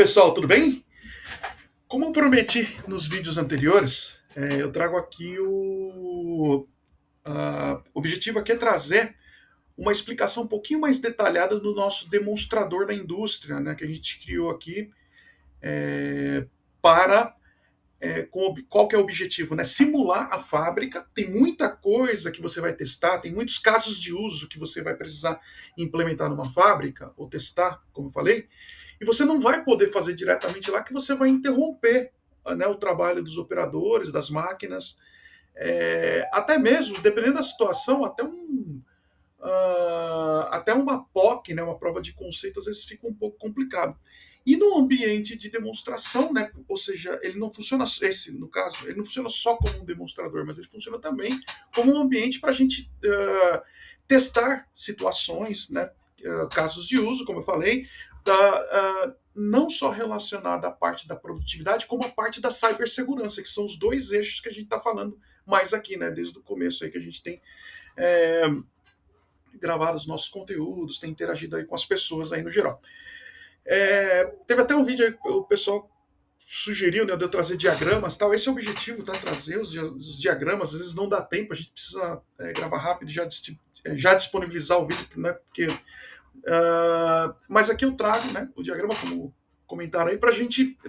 Pessoal, tudo bem? Como eu prometi nos vídeos anteriores, eu trago aqui o objetivo aqui é trazer uma explicação um pouquinho mais detalhada do nosso demonstrador da indústria, né, que a gente criou aqui para qual que é o objetivo, né? Simular a fábrica. Tem muita coisa que você vai testar, tem muitos casos de uso que você vai precisar implementar numa fábrica ou testar, como eu falei, e você não vai poder fazer diretamente lá, que você vai interromper, né, o trabalho dos operadores, das máquinas, até mesmo, dependendo da situação, até uma POC, né, uma prova de conceito, às vezes fica um pouco complicado. E no ambiente de demonstração, né, ou seja, ele não funciona, no caso, ele não funciona só como um demonstrador, mas ele funciona também como um ambiente para a gente testar situações, né, casos de uso, como eu falei, não só relacionada à parte da produtividade, como a parte da cibersegurança, que são os dois eixos que a gente está falando mais aqui, né, desde o começo aí que a gente tem gravado os nossos conteúdos, tem interagido aí com as pessoas aí no geral. Teve até um vídeo aí que o pessoal sugeriu, né, de eu trazer diagramas, tal. Esse é o objetivo, tá? Trazer os diagramas. Às vezes não dá tempo, a gente precisa gravar rápido e já disponibilizar o vídeo, né? Porque mas aqui eu trago, né, o diagrama como comentaram aí para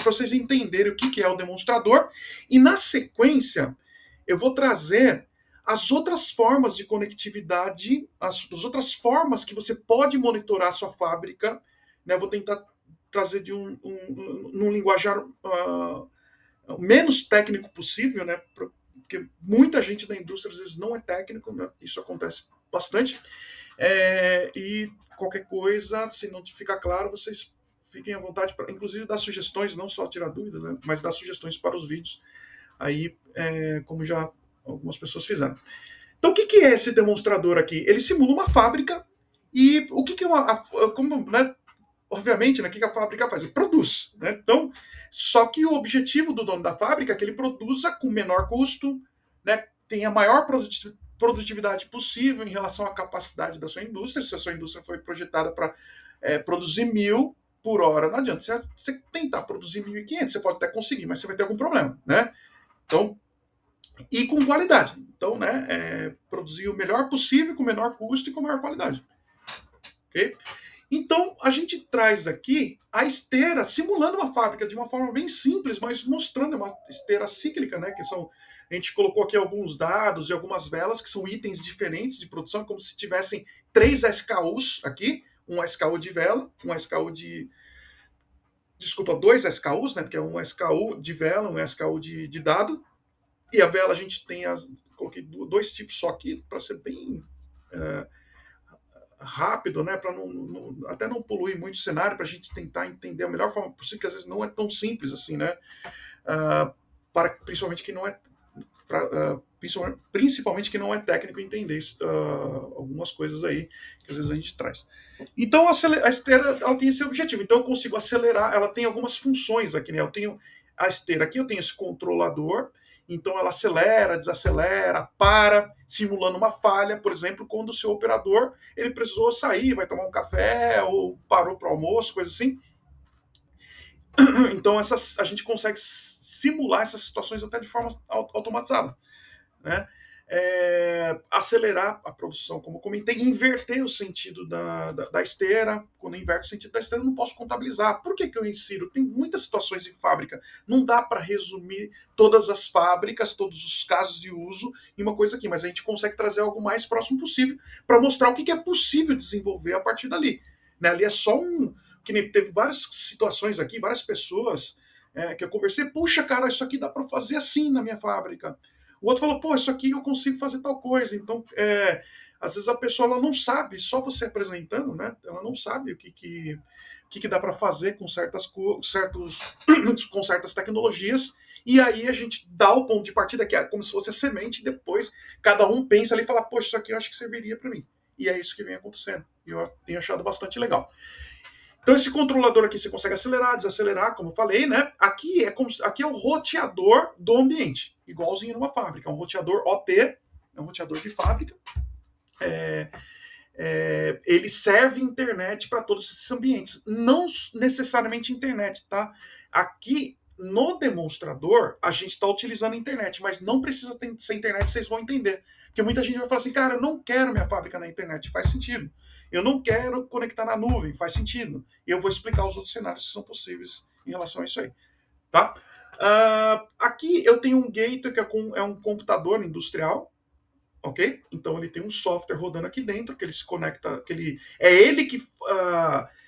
vocês entenderem o que é o demonstrador, e na sequência eu vou trazer as outras formas de conectividade, as outras formas que você pode monitorar a sua fábrica, né? Eu vou tentar trazer num linguajar menos técnico possível, né? Porque muita gente da indústria às vezes não é técnico, né? Isso acontece bastante. E qualquer coisa, se não ficar claro, vocês fiquem à vontade para, inclusive, dar sugestões, não só tirar dúvidas, né? Mas dar sugestões para os vídeos, aí, como já algumas pessoas fizeram. Então, o que é esse demonstrador aqui? Ele simula uma fábrica, e o que é como, né, obviamente, né, o que a fábrica faz? Ele produz, né? Então, só que o objetivo do dono da fábrica é que ele produza com menor custo, né, tenha a maior produtividade possível em relação à capacidade da sua indústria. Se a sua indústria foi projetada para produzir 1.000 por hora, não adianta você tentar produzir 1.500, você pode até conseguir, mas você vai ter algum problema, né? Então, e com qualidade. Então, né, produzir o melhor possível, com o menor custo e com maior qualidade. Ok? Então, a gente traz aqui a esteira, simulando uma fábrica de uma forma bem simples, mas mostrando uma esteira cíclica, né? A gente colocou aqui alguns dados e algumas velas, que são itens diferentes de produção, como se tivessem 3 SKUs aqui, um SKU de vela, um SKU de... Desculpa, 2 SKUs, né? Porque é um SKU de vela, um SKU de dado. E a vela a gente tem coloquei 2 tipos só aqui, para ser bem rápido, né, para até não poluir muito o cenário, para a gente tentar entender a melhor forma possível, que às vezes não é tão simples assim, né, principalmente que não é principalmente que não é técnico entender algumas coisas aí que às vezes a gente traz. Então a esteira, ela tem esse objetivo. Então eu consigo acelerar. Ela tem algumas funções aqui, né? Eu tenho a esteira aqui, eu tenho esse controlador. Então ela acelera, desacelera, para, simulando uma falha, por exemplo, quando o seu operador ele precisou sair, vai tomar um café ou parou para o almoço, coisa assim. Então a gente consegue simular essas situações até de forma automatizada, né? Acelerar a produção, como eu comentei, inverter o sentido da esteira. Quando eu inverto o sentido da esteira, eu não posso contabilizar. Por que eu insiro? Tem muitas situações em fábrica. Não dá para resumir todas as fábricas, todos os casos de uso em uma coisa aqui, mas a gente consegue trazer algo mais próximo possível para mostrar o que é possível desenvolver a partir dali. Né? Ali é só que nem teve várias situações aqui, várias pessoas que eu conversei. Puxa, cara, isso aqui dá para fazer assim na minha fábrica. O outro falou, pô, isso aqui eu consigo fazer tal coisa. Então, às vezes a pessoa ela não sabe, só você apresentando, né? Ela não sabe o que dá para fazer com com certas tecnologias. E aí a gente dá o ponto de partida, que é como se fosse a semente, e depois cada um pensa ali e fala, poxa, isso aqui eu acho que serviria para mim. E é isso que vem acontecendo. E eu tenho achado bastante legal. Então esse controlador aqui você consegue acelerar, desacelerar, como eu falei, né? Aqui é o roteador do ambiente, igualzinho numa fábrica, é um roteador OT, é um roteador de fábrica. ele serve internet para todos esses ambientes. Não necessariamente internet, tá? Aqui no demonstrador, a gente está utilizando a internet, mas não precisa ser internet, vocês vão entender. Porque muita gente vai falar assim, cara, eu não quero minha fábrica na internet, faz sentido. Eu não quero conectar na nuvem, faz sentido. E eu vou explicar os outros cenários que são possíveis em relação a isso aí, tá? Aqui eu tenho um gateway que é um computador industrial, ok? Então ele tem um software rodando aqui dentro que ele se conecta, é ele que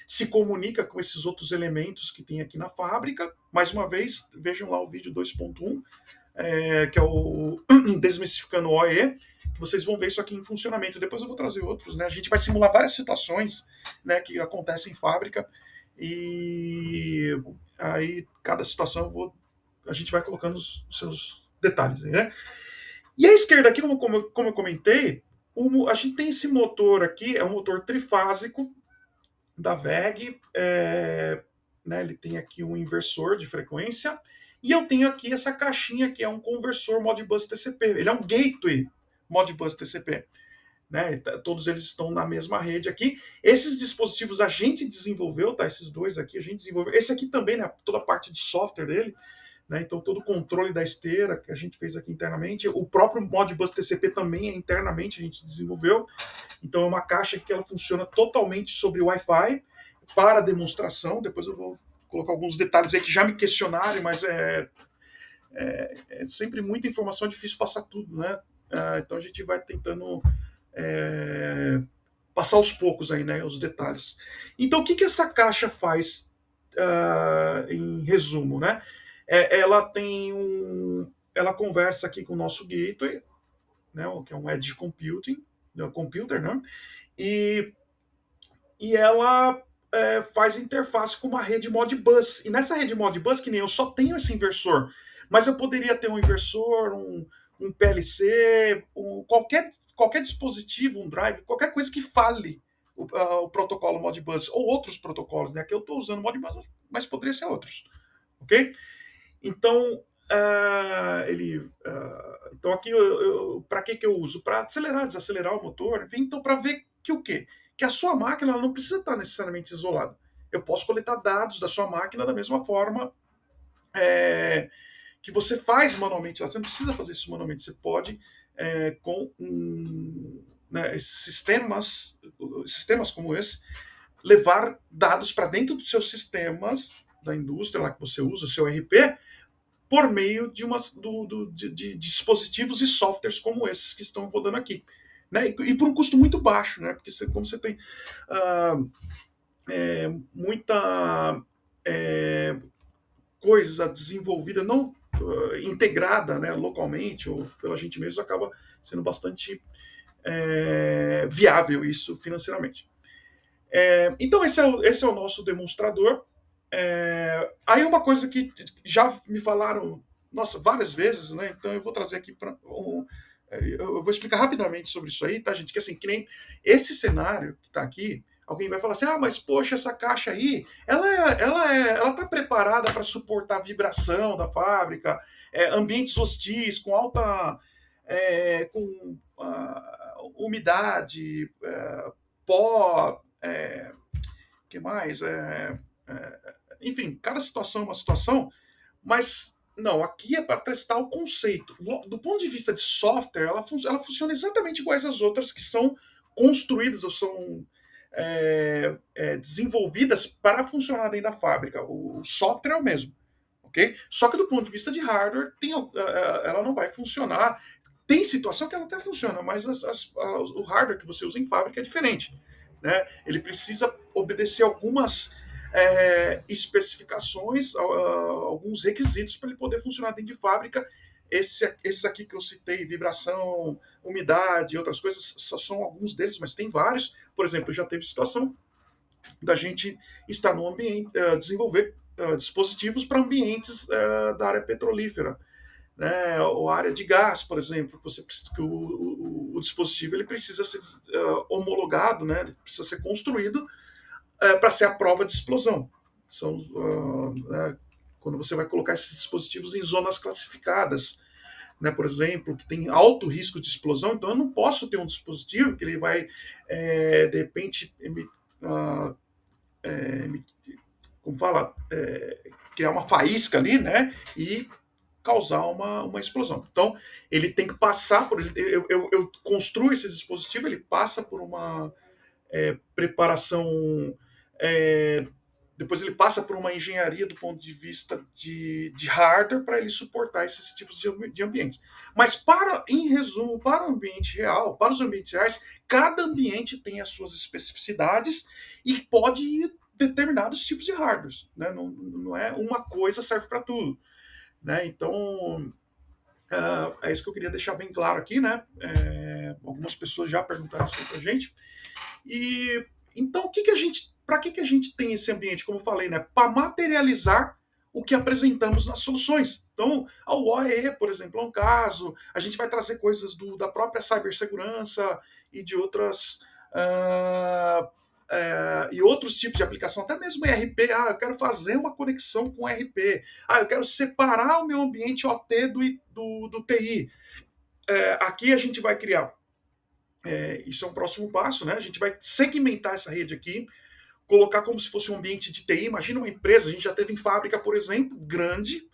se comunica com esses outros elementos que tem aqui na fábrica. Mais uma vez, vejam lá o vídeo 2.1, que é o Desmistificando o OE, que vocês vão ver isso aqui em funcionamento. Depois eu vou trazer outros, né? A gente vai simular várias situações, né, que acontecem em fábrica, e aí cada situação a gente vai colocando os seus detalhes, né? E a esquerda aqui, como eu comentei, a gente tem esse motor aqui, é um motor trifásico da WEG, né, ele tem aqui um inversor de frequência, e eu tenho aqui essa caixinha que é um conversor Modbus TCP, ele é um gateway Modbus TCP. Né, todos eles estão na mesma rede aqui. Esses dispositivos a gente desenvolveu, tá? Esses dois aqui a gente desenvolveu. Esse aqui também, né? Toda a parte de software dele, né? Então todo o controle da esteira que a gente fez aqui internamente. O próprio Modbus TCP também é internamente a gente desenvolveu. Então é uma caixa que ela funciona totalmente sobre Wi-Fi para demonstração. Depois eu vou colocar alguns detalhes aí que já me questionaram, mas é sempre muita informação, é difícil passar tudo, né? Então a gente vai tentando passar aos poucos aí, né, os detalhes. Então, o que essa caixa faz em resumo, né? Ela tem ela conversa aqui com o nosso gateway, né, que é um edge computing, computer, né? E ela faz interface com uma rede Modbus. E nessa rede Modbus, que nem eu só tenho esse inversor, mas eu poderia ter um inversor, um PLC, qualquer dispositivo, um drive, qualquer coisa que fale o protocolo Modbus, ou outros protocolos, né? Aqui eu estou usando Modbus, mas poderia ser outros, ok? Então, então aqui, para que eu uso? Para acelerar, desacelerar o motor, enfim, então para ver que o quê? Que a sua máquina ela não precisa estar necessariamente isolada. Eu posso coletar dados da sua máquina da mesma forma que você faz manualmente. Você não precisa fazer isso manualmente. Você pode, com né, sistemas como esse, levar dados para dentro dos seus sistemas da indústria lá que você usa, o seu RP, por meio de dispositivos e softwares como esses que estão rodando aqui. Né? E por um custo muito baixo, né? Porque como você tem muita coisa desenvolvida, não integrada, né, localmente ou pela gente mesmo, acaba sendo bastante viável isso financeiramente. Então esse é o nosso demonstrador. Aí uma coisa que já me falaram, nossa, várias vezes, né? Então eu vou trazer aqui para eu vou explicar rapidamente sobre isso aí, tá, gente? Que assim, que nem esse cenário que está aqui, alguém vai falar assim, mas poxa, essa caixa aí, ela tá preparada para suportar a vibração da fábrica, ambientes hostis com alta, com umidade, pó, que mais? Enfim, cada situação é uma situação, mas não, aqui é para testar o conceito. Do ponto de vista de software, ela funciona exatamente igual às outras que são construídas ou são desenvolvidas para funcionar dentro da fábrica. O software é o mesmo, ok? Só que do ponto de vista de hardware, ela não vai funcionar. Tem situação que ela até funciona, mas o hardware que você usa em fábrica é diferente. Né? Ele precisa obedecer algumas especificações, alguns requisitos para ele poder funcionar dentro de fábrica. Esses aqui que eu citei, vibração, umidade e outras coisas, só são alguns deles, mas tem vários. Por exemplo, já teve situação da gente estar no ambiente, desenvolver dispositivos para ambientes da área petrolífera, né, ou área de gás, por exemplo, que o dispositivo ele precisa ser homologado, né, ele precisa ser construído para ser a prova de explosão. São quando você vai colocar esses dispositivos em zonas classificadas, né, por exemplo, que tem alto risco de explosão, então eu não posso ter um dispositivo que ele vai, de repente, como fala, criar uma faísca ali, né, e causar uma explosão. Então, ele tem que passar por. Eu construo esse dispositivo, ele passa por uma preparação. é, Depois ele passa por uma engenharia do ponto de vista de hardware para ele suportar esses tipos de ambientes. Mas, em resumo, para o ambiente real, para os ambientes reais, cada ambiente tem as suas especificidades e pode ir determinados tipos de hardware. Né? Não é uma coisa serve para tudo. Né? Então, é isso que eu queria deixar bem claro aqui. Né? Algumas pessoas já perguntaram isso para a gente. E então, para que a gente tem esse ambiente, como eu falei, né? Para materializar o que apresentamos nas soluções. Então, a OAE, por exemplo, é um caso. A gente vai trazer coisas da própria cibersegurança e de outras. E outros tipos de aplicação, até mesmo ERP. Eu quero fazer uma conexão com ERP. Eu quero separar o meu ambiente OT do TI. Aqui a gente vai criar. Isso é um próximo passo, né? A gente vai segmentar essa rede aqui, colocar como se fosse um ambiente de TI. Imagina uma empresa, a gente já teve em fábrica, por exemplo, grande,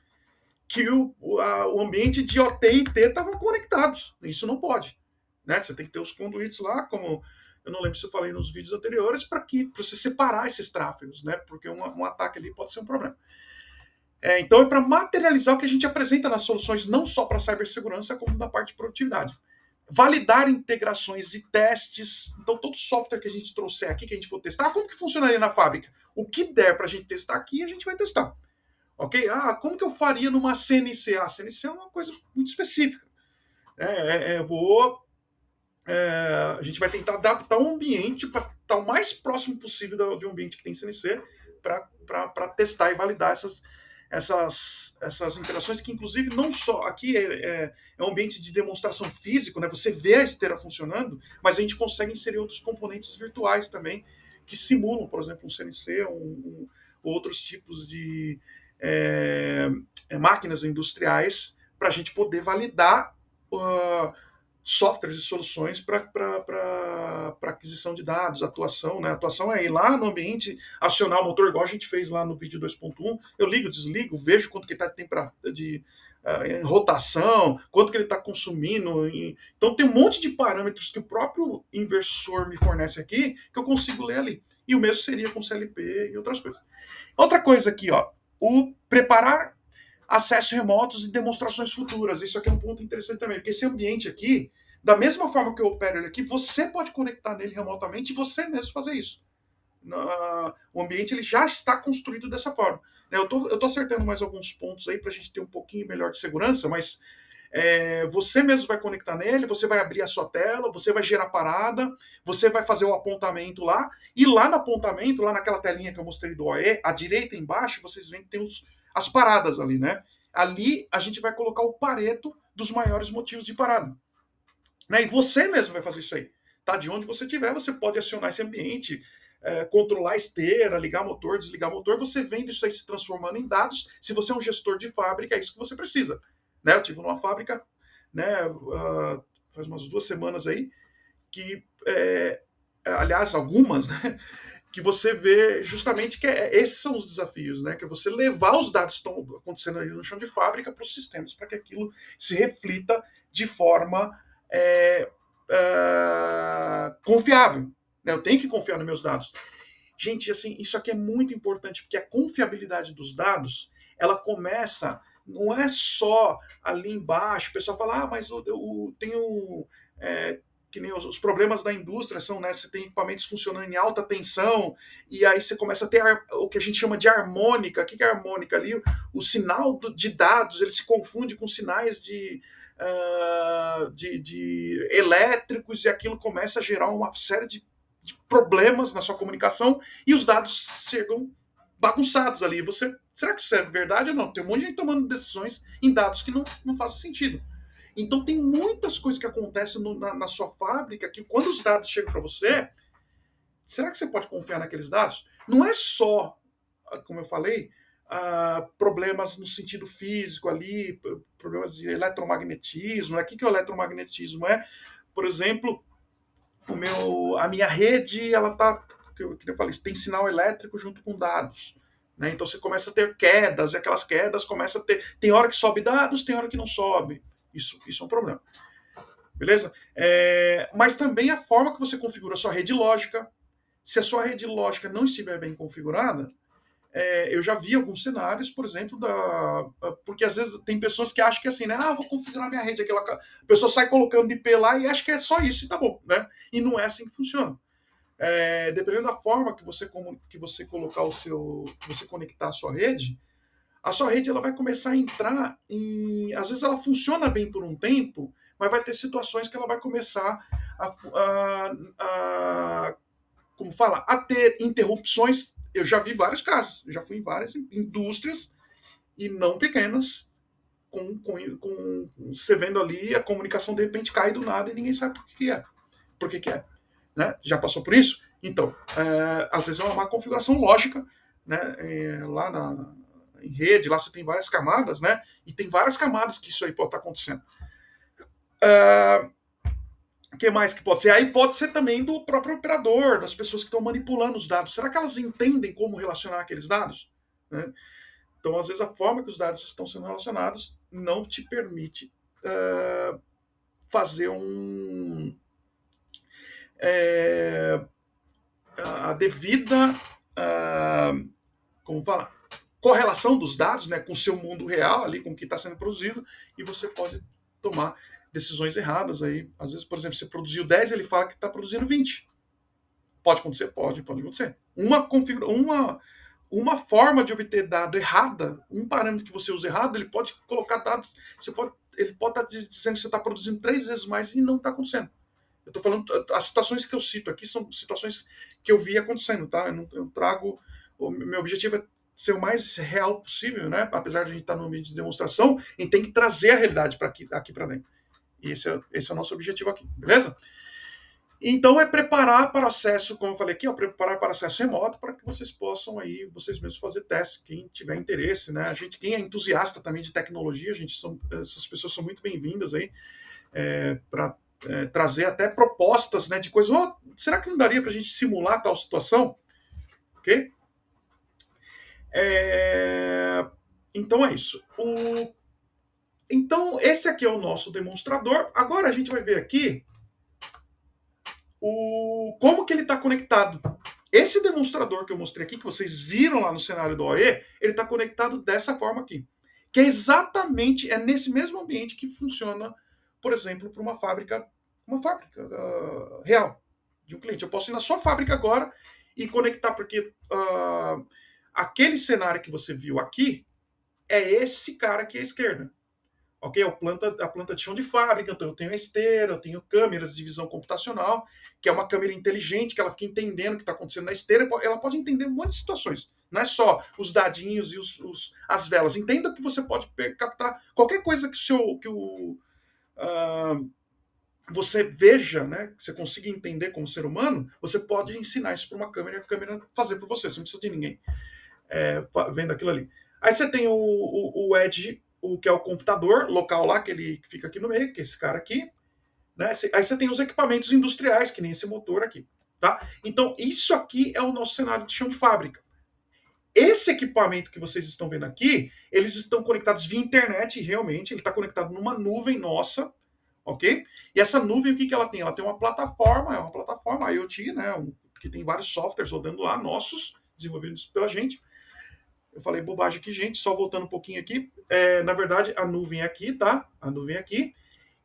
que o ambiente de OT e T estavam conectados. Isso não pode. Né? Você tem que ter os conduítes lá, como eu não lembro se eu falei nos vídeos anteriores, para você separar esses tráfegos, né? Porque um ataque ali pode ser um problema. Então é para materializar o que a gente apresenta nas soluções, não só para cibersegurança, como na parte de produtividade. Validar integrações e testes. Então, todo software que a gente trouxer aqui, que a gente for testar, como que funcionaria na fábrica? O que der para a gente testar aqui, a gente vai testar. Ok? Como que eu faria numa CNC? A CNC é uma coisa muito específica. A gente vai tentar adaptar um ambiente para estar o mais próximo possível de um ambiente que tem CNC para testar e validar essas interações, que inclusive não só aqui é um ambiente de demonstração físico, né? Você vê a esteira funcionando, mas a gente consegue inserir outros componentes virtuais também que simulam, por exemplo, um CNC, outros tipos de máquinas industriais para a gente poder validar softwares e soluções para aquisição de dados, atuação. Né? Atuação é ir lá no ambiente, acionar o motor, igual a gente fez lá no vídeo 2.1. Eu ligo, desligo, vejo quanto que está de rotação, quanto que ele está consumindo. Então tem um monte de parâmetros que o próprio inversor me fornece aqui, que eu consigo ler ali. E o mesmo seria com CLP e outras coisas. Outra coisa aqui, o preparar acessos remotos e demonstrações futuras. Isso aqui é um ponto interessante também, porque esse ambiente aqui, da mesma forma que eu opero ele aqui, você pode conectar nele remotamente e você mesmo fazer isso. O ambiente ele já está construído dessa forma. Eu tô acertando mais alguns pontos aí para a gente ter um pouquinho melhor de segurança, mas você mesmo vai conectar nele, você vai abrir a sua tela, você vai gerar parada, você vai fazer o apontamento lá, e lá no apontamento, lá naquela telinha que eu mostrei do OE, à direita embaixo, vocês veem que tem as paradas ali, né? Ali a gente vai colocar o pareto dos maiores motivos de parada. Né? E você mesmo vai fazer isso aí. Tá? De onde você estiver, você pode acionar esse ambiente, controlar a esteira, ligar motor, desligar motor, você vendo isso aí se transformando em dados. Se você é um gestor de fábrica, é isso que você precisa. Né? Eu tive numa fábrica, né, faz umas 2 semanas aí, que, aliás, algumas, né, que você vê justamente que esses são os desafios, né? Que é você levar os dados que estão acontecendo ali no chão de fábrica para os sistemas, para que aquilo se reflita de forma confiável. Né? Eu tenho que confiar nos meus dados. Gente, assim, isso aqui é muito importante, porque a confiabilidade dos dados, ela começa, não é só ali embaixo, o pessoal fala, mas eu tenho... que nem os problemas da indústria são, né? Você tem equipamentos funcionando em alta tensão, e aí você começa a ter o que a gente chama de harmônica. O que é harmônica ali? O sinal de dados ele se confunde com sinais de elétricos, e aquilo começa a gerar uma série de problemas na sua comunicação, e os dados chegam bagunçados ali. Será que isso é verdade ou não? Tem um monte de gente tomando decisões em dados que não fazem sentido. Então tem muitas coisas que acontecem na sua fábrica que quando os dados chegam para você, será que você pode confiar naqueles dados? Não é só, como eu falei, problemas no sentido físico ali, problemas de eletromagnetismo. Né? O que é o eletromagnetismo? É, por exemplo, a minha rede, ela tá, que eu falei, tem sinal elétrico junto com dados. Né? Então você começa a ter quedas, e aquelas quedas começa a ter. Tem hora que sobe dados, tem hora que não sobe. Isso é um problema. Beleza? Mas também a forma que você configura a sua rede lógica. Se a sua rede lógica não estiver bem configurada, eu já vi alguns cenários, por exemplo, porque às vezes tem pessoas que acham que assim, né? Vou configurar minha rede, a pessoa sai colocando IP lá e acha que é só isso e tá bom, né? E não é assim que funciona. Dependendo da forma que você colocar você conectar a sua rede ela vai começar a entrar em. Às vezes ela funciona bem por um tempo, mas vai ter situações que ela vai começar a como fala, a ter interrupções. Eu já vi vários casos, eu já fui em várias indústrias e não pequenas, com você vendo ali a comunicação de repente cai do nada e ninguém sabe por que é. Por que é? Né? Já passou por isso? Então, às vezes é uma má configuração lógica, né? Lá em rede, lá você tem várias camadas, né? E tem várias camadas que isso aí pode estar acontecendo. O que mais que pode ser? Aí pode ser também do próprio operador, das pessoas que estão manipulando os dados. Será que elas entendem como relacionar aqueles dados? Né? Então, às vezes, a forma que os dados estão sendo relacionados não te permite fazer a devida como fala, correlação dos dados, né, com o seu mundo real, ali, com o que está sendo produzido, e você pode tomar decisões erradas. Aí, às vezes, por exemplo, você produziu 10, ele fala que está produzindo 20. Pode acontecer? Pode acontecer. Uma forma de obter dado errada, um parâmetro que você usa errado, ele pode colocar dados, ele pode estar dizendo que você está produzindo 3 vezes mais e não está acontecendo. Eu estou falando, as situações que eu cito aqui são situações que eu vi acontecendo, tá? Eu trago, o meu objetivo é ser o mais real possível, né? Apesar de a gente estar no ambiente de demonstração, a gente tem que trazer a realidade para aqui para dentro. E esse é o nosso objetivo aqui, beleza? Então é preparar para acesso, como eu falei aqui, preparar para acesso remoto para que vocês possam aí, vocês mesmos fazer testes, quem tiver interesse, né? Quem é entusiasta também de tecnologia, essas pessoas são muito bem-vindas aí para trazer até propostas, né, de coisas. Será que não daria para a gente simular tal situação? Ok? Então é isso. Então esse aqui é o nosso demonstrador. Agora a gente vai ver aqui como que ele está conectado. Esse demonstrador que eu mostrei aqui, que vocês viram lá no cenário do OE, ele está conectado dessa forma aqui. Que é exatamente, nesse mesmo ambiente que funciona, por exemplo, para uma fábrica real de um cliente. Eu posso ir na sua fábrica agora e conectar, porque aquele cenário que você viu aqui é esse cara aqui à esquerda. Ok? A planta de chão de fábrica, então eu tenho a esteira, eu tenho câmeras de visão computacional, que é uma câmera inteligente, que ela fica entendendo o que está acontecendo na esteira, ela pode entender um monte de situações. Não é só os dadinhos e as velas. Entenda que você pode captar qualquer coisa você veja, né, que você consiga entender como ser humano, você pode ensinar isso para uma câmera e a câmera fazer para você. Você não precisa de ninguém vendo aquilo ali. Aí você tem o Edge, que é o computador local lá, que ele fica aqui no meio, que é esse cara aqui. Né? Aí você tem os equipamentos industriais, que nem esse motor aqui. Tá? Então, isso aqui é o nosso cenário de chão de fábrica. Esse equipamento que vocês estão vendo aqui, eles estão conectados via internet, realmente, ele está conectado numa nuvem nossa, ok? E essa nuvem, o que ela tem? Ela tem uma plataforma IoT, né? Que tem vários softwares rodando lá, nossos, desenvolvidos pela gente. Eu falei bobagem aqui, gente, só voltando um pouquinho aqui. Na verdade, a nuvem é aqui, tá? A nuvem é aqui.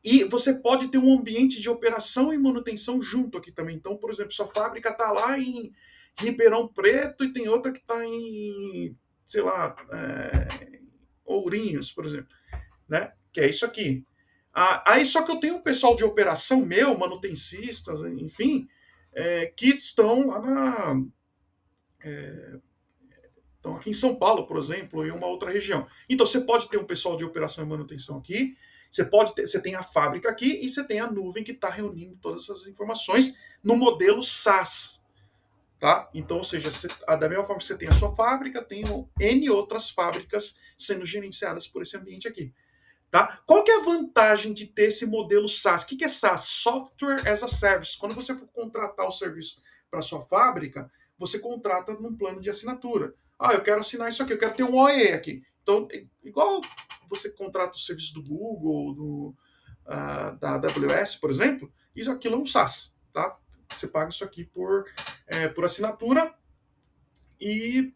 E você pode ter um ambiente de operação e manutenção junto aqui também. Então, por exemplo, sua fábrica está lá em Ribeirão Preto e tem outra que está em, sei lá, Ourinhos, por exemplo. Né? Que é isso aqui. Aí só que eu tenho um pessoal de operação meu, manutencistas, enfim, que estão lá estão aqui em São Paulo, por exemplo, em uma outra região. Então você pode ter um pessoal de operação e manutenção aqui, você tem a fábrica aqui e você tem a nuvem que está reunindo todas essas informações no modelo SaaS. Tá? Então, ou seja, da mesma forma que você tem a sua fábrica, tem N outras fábricas sendo gerenciadas por esse ambiente aqui. Tá? Qual que é a vantagem de ter esse modelo SaaS? O que é SaaS? Software as a Service. Quando você for contratar o serviço para sua fábrica, você contrata num plano de assinatura. Ah, eu quero assinar isso aqui, eu quero ter um OE aqui. Então, igual você contrata o serviço do Google, da AWS, por exemplo, aquilo é um SaaS. Tá? Você paga isso aqui por assinatura e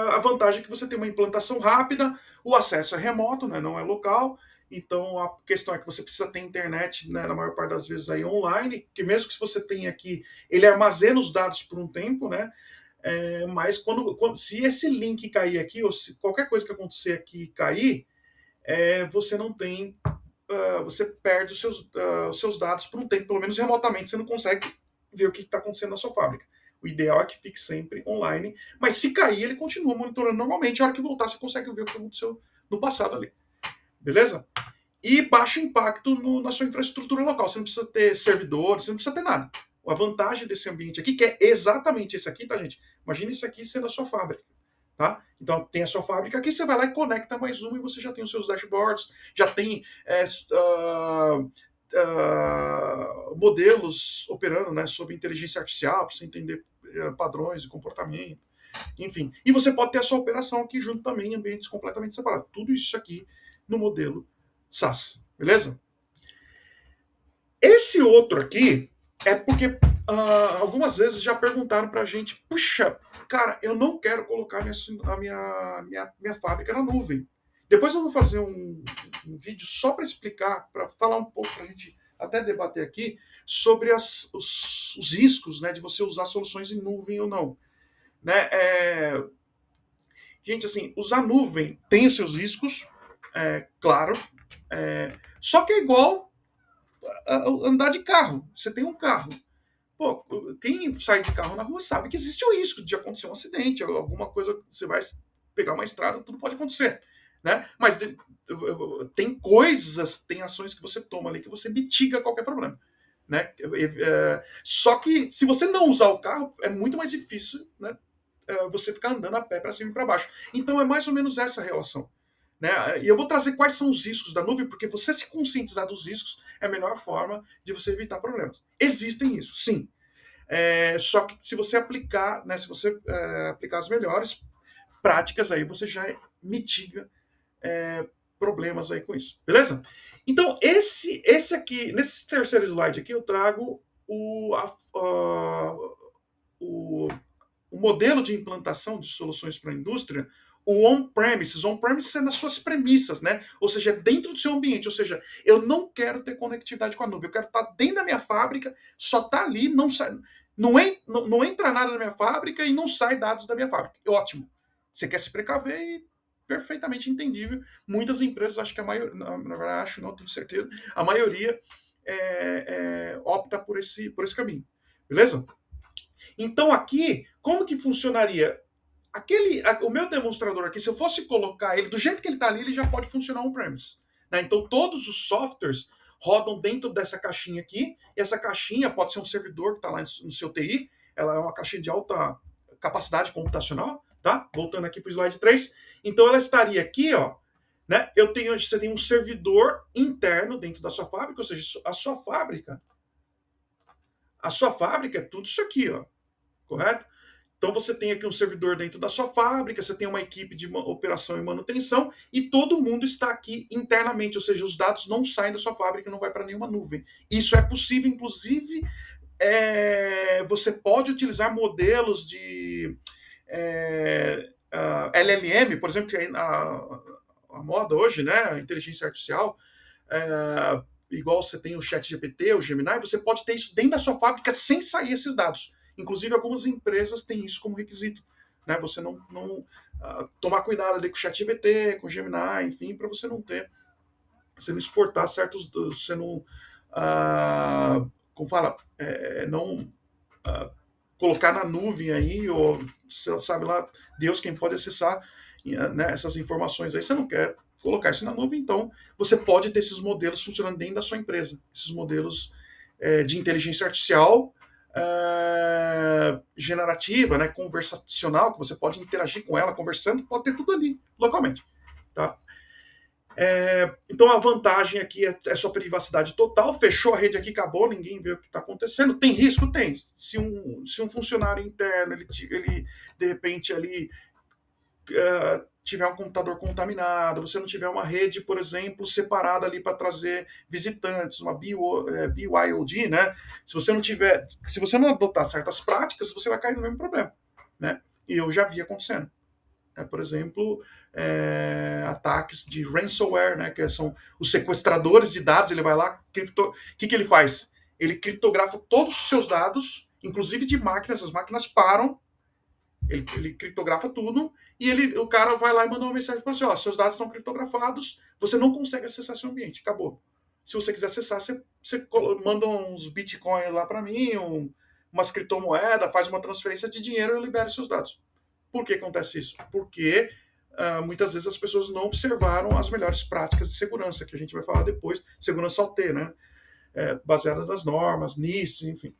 a vantagem é que você tem uma implantação rápida, o acesso é remoto, né, não é local, então a questão é que você precisa ter internet, né, na maior parte das vezes aí online, que mesmo que você tenha aqui, ele armazena os dados por um tempo, né, mas se esse link cair aqui, ou se qualquer coisa que acontecer aqui cair, você não tem, você perde os seus dados por um tempo, pelo menos remotamente, você não consegue ver o que está acontecendo na sua fábrica. O ideal é que fique sempre online, mas se cair, ele continua monitorando normalmente. A hora que voltar, você consegue ver o que aconteceu no passado ali. Beleza? E baixo impacto na sua infraestrutura local. Você não precisa ter servidores, você não precisa ter nada. A vantagem desse ambiente aqui, que é exatamente esse aqui, tá, gente? Imagina isso aqui sendo a sua fábrica. Tá? Então, tem a sua fábrica aqui, você vai lá e conecta mais uma e você já tem os seus dashboards, já tem modelos operando, né, sobre inteligência artificial, para você entender padrões de comportamento, enfim. E você pode ter a sua operação aqui junto também em ambientes completamente separados. Tudo isso aqui no modelo SaaS, beleza? Esse outro aqui é porque algumas vezes já perguntaram para a gente, puxa, cara, eu não quero colocar minha fábrica na nuvem. Depois eu vou fazer um vídeo só para explicar, para falar um pouco, para a gente até debater aqui, sobre os riscos, né, de você usar soluções em nuvem ou não. Né? Gente, assim, usar nuvem tem os seus riscos, claro, só que é igual andar de carro. Você tem um carro. Pô, quem sai de carro na rua sabe que existe o risco de acontecer um acidente, alguma coisa, você vai pegar uma estrada, tudo pode acontecer. Né? Mas tem coisas, tem ações que você toma ali que você mitiga qualquer problema. Né? Só que se você não usar o carro, é muito mais difícil, né, você ficar andando a pé para cima e para baixo. Então é mais ou menos essa relação. Né? E eu vou trazer quais são os riscos da nuvem, porque você se conscientizar dos riscos é a melhor forma de você evitar problemas. Existem isso, sim. Só que se você aplicar, né, se você aplicar as melhores práticas, aí você já mitiga problemas aí com isso. Beleza? Então, esse aqui, nesse terceiro slide aqui, eu trago o modelo de implantação de soluções para a indústria, o on-premises. On-premises é nas suas premissas, né? Ou seja, dentro do seu ambiente. Ou seja, eu não quero ter conectividade com a nuvem. Eu quero estar dentro da minha fábrica, só tá ali, não sai, não entra nada na minha fábrica e não sai dados da minha fábrica. Ótimo. Você quer se precaver e perfeitamente entendível. Muitas empresas, acho que a maioria, na verdade, acho, não tenho certeza, a maioria opta por esse caminho. Beleza? Então aqui, como que funcionaria? O meu demonstrador aqui, se eu fosse colocar ele do jeito que ele está ali, ele já pode funcionar on-premise. Né? Então todos os softwares rodam dentro dessa caixinha aqui. E essa caixinha pode ser um servidor que está lá no seu TI. Ela é uma caixinha de alta capacidade computacional. Tá? Voltando aqui para o slide 3. Então ela estaria aqui, ó. Né? Você tem um servidor interno dentro da sua fábrica, ou seja, a sua fábrica é tudo isso aqui, ó. Correto? Então você tem aqui um servidor dentro da sua fábrica, você tem uma equipe de operação e manutenção e todo mundo está aqui internamente, ou seja, os dados não saem da sua fábrica, não vai para nenhuma nuvem. Isso é possível, inclusive, você pode utilizar modelos de LLM, por exemplo, que é a moda hoje, né, a inteligência artificial, igual você tem o ChatGPT, o Gemini, você pode ter isso dentro da sua fábrica sem sair esses dados. Inclusive, algumas empresas têm isso como requisito. Né? Você não tomar cuidado ali com o ChatGPT, com o Gemini, enfim, para você não exportar certos. Você não. Como fala? Não colocar na nuvem aí, ou sabe lá, Deus quem pode acessar, né, essas informações aí. Você não quer colocar isso na nuvem, então você pode ter esses modelos funcionando dentro da sua empresa. Esses modelos de inteligência artificial. generativa, né, conversacional, que você pode interagir com ela conversando, pode ter tudo ali, localmente. Tá? Então a vantagem aqui é sua privacidade total, fechou a rede aqui, acabou, ninguém vê o que está acontecendo. Tem risco? Tem. Se um funcionário interno, ele de repente ali tiver um computador contaminado, você não tiver uma rede, por exemplo, separada ali para trazer visitantes, uma BYOD, né? Se você não adotar certas práticas, você vai cair no mesmo problema, né? E eu já vi acontecendo. Por exemplo, ataques de ransomware, né, que são os sequestradores de dados. Ele vai lá, o que ele faz? Ele criptografa todos os seus dados, inclusive de máquinas, as máquinas param, ele criptografa tudo, e o cara vai lá e manda uma mensagem para você: seus dados estão criptografados, você não consegue acessar seu ambiente, acabou. Se você quiser acessar, você manda uns bitcoins lá para mim, umas criptomoedas, faz uma transferência de dinheiro e eu libero seus dados. Por que acontece isso? Porque muitas vezes as pessoas não observaram as melhores práticas de segurança, que a gente vai falar depois, segurança OT, né? Baseada nas normas, NIST, enfim.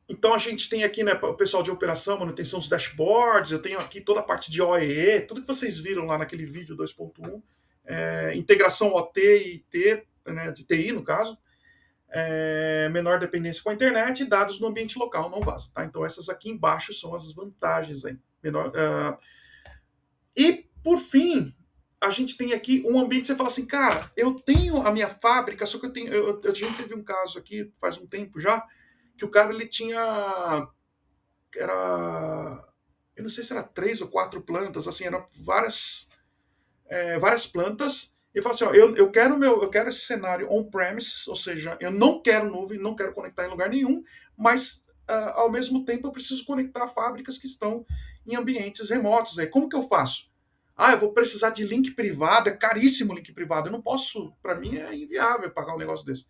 Então a gente tem aqui, né, o pessoal de operação, manutenção dos dashboards, eu tenho aqui toda a parte de OEE, tudo que vocês viram lá naquele vídeo 2.1, integração OT e IT, né, de TI no caso, menor dependência com a internet e dados no ambiente local, não vaza. Tá? Então essas aqui embaixo são as vantagens aí. E por fim, a gente tem aqui um ambiente que você fala assim, cara, eu tenho a minha fábrica, só que a gente teve um caso aqui faz um tempo já, que o cara ele tinha, eu não sei se era 3 ou 4 plantas, assim, eram várias plantas. E fala assim, eu quero esse cenário on-premise, ou seja, eu não quero nuvem, não quero conectar em lugar nenhum, mas ao mesmo tempo eu preciso conectar fábricas que estão em ambientes remotos. Aí como que eu faço? Eu vou precisar de link privado, é caríssimo o link privado, eu não posso, para mim é inviável pagar um negócio desse.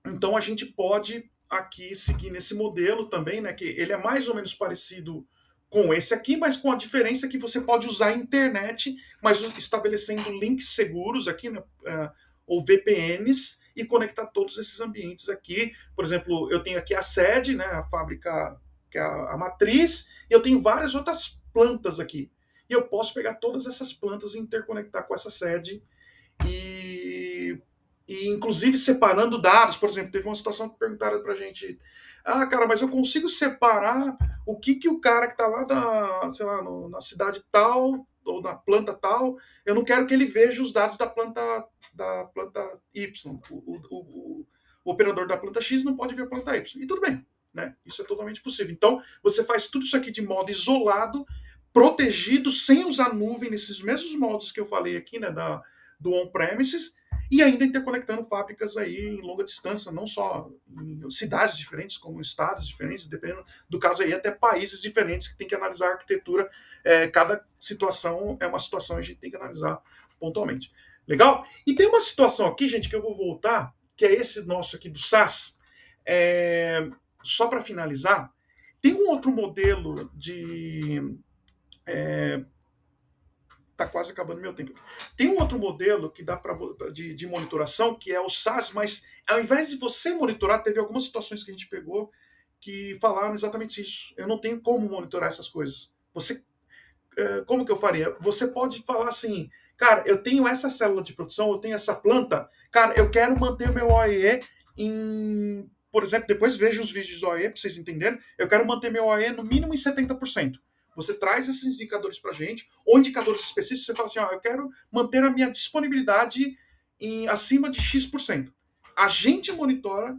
Então a gente pode aqui seguir nesse modelo também, né, que ele é mais ou menos parecido com esse aqui, mas com a diferença que você pode usar a internet, mas estabelecendo links seguros aqui, né, ou VPNs, e conectar todos esses ambientes aqui. Por exemplo, eu tenho aqui a sede, né, a fábrica, que é a matriz, e eu tenho várias outras plantas aqui. E eu posso pegar todas essas plantas e interconectar com essa sede e inclusive separando dados. Por exemplo, teve uma situação que perguntaram pra gente: cara, mas eu consigo separar o que o cara que tá lá sei lá, na cidade tal ou na planta tal, eu não quero que ele veja os dados da planta Y. O operador da planta X não pode ver a planta Y. E tudo bem, né? Isso é totalmente possível. Então, você faz tudo isso aqui de modo isolado, protegido, sem usar nuvem, nesses mesmos modos que eu falei aqui, né, do on-premises, e ainda interconectando fábricas aí em longa distância, não só em cidades diferentes, como estados diferentes, dependendo do caso aí, até países diferentes que tem que analisar a arquitetura. Cada situação é uma situação e a gente tem que analisar pontualmente. Legal? E tem uma situação aqui, gente, que eu vou voltar, que é esse nosso aqui do SaaS. Só para finalizar, tem um outro modelo de... Tá quase acabando meu tempo. Tem um outro modelo que dá de monitoração, que é o SaaS, mas ao invés de você monitorar, teve algumas situações que a gente pegou que falaram exatamente isso. Eu não tenho como monitorar essas coisas. Como que eu faria? Você pode falar assim, cara, eu tenho essa célula de produção, eu tenho essa planta, cara, eu quero manter o meu OEE em... Por exemplo, depois veja os vídeos do OEE para vocês entenderem. Eu quero manter meu OEE no mínimo em 70%. Você traz esses indicadores para a gente, ou indicadores específicos, você fala assim, eu quero manter a minha disponibilidade acima de X%. A gente monitora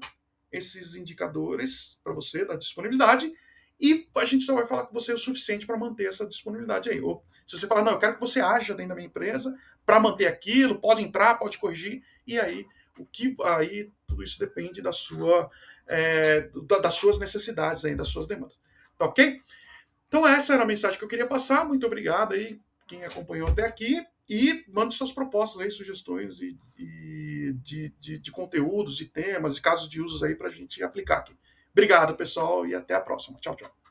esses indicadores para você, da disponibilidade, e a gente só vai falar com você o suficiente para manter essa disponibilidade aí. Ou se você falar, não, eu quero que você haja dentro da minha empresa para manter aquilo, pode entrar, pode corrigir, e aí aí tudo isso depende das suas necessidades, aí, das suas demandas. Tá ok? Então essa era a mensagem que eu queria passar. Muito obrigado aí quem acompanhou até aqui, e mande suas propostas aí, sugestões de conteúdos, de temas, de casos de usos aí para a gente aplicar aqui. Obrigado, pessoal, e até a próxima. Tchau, tchau.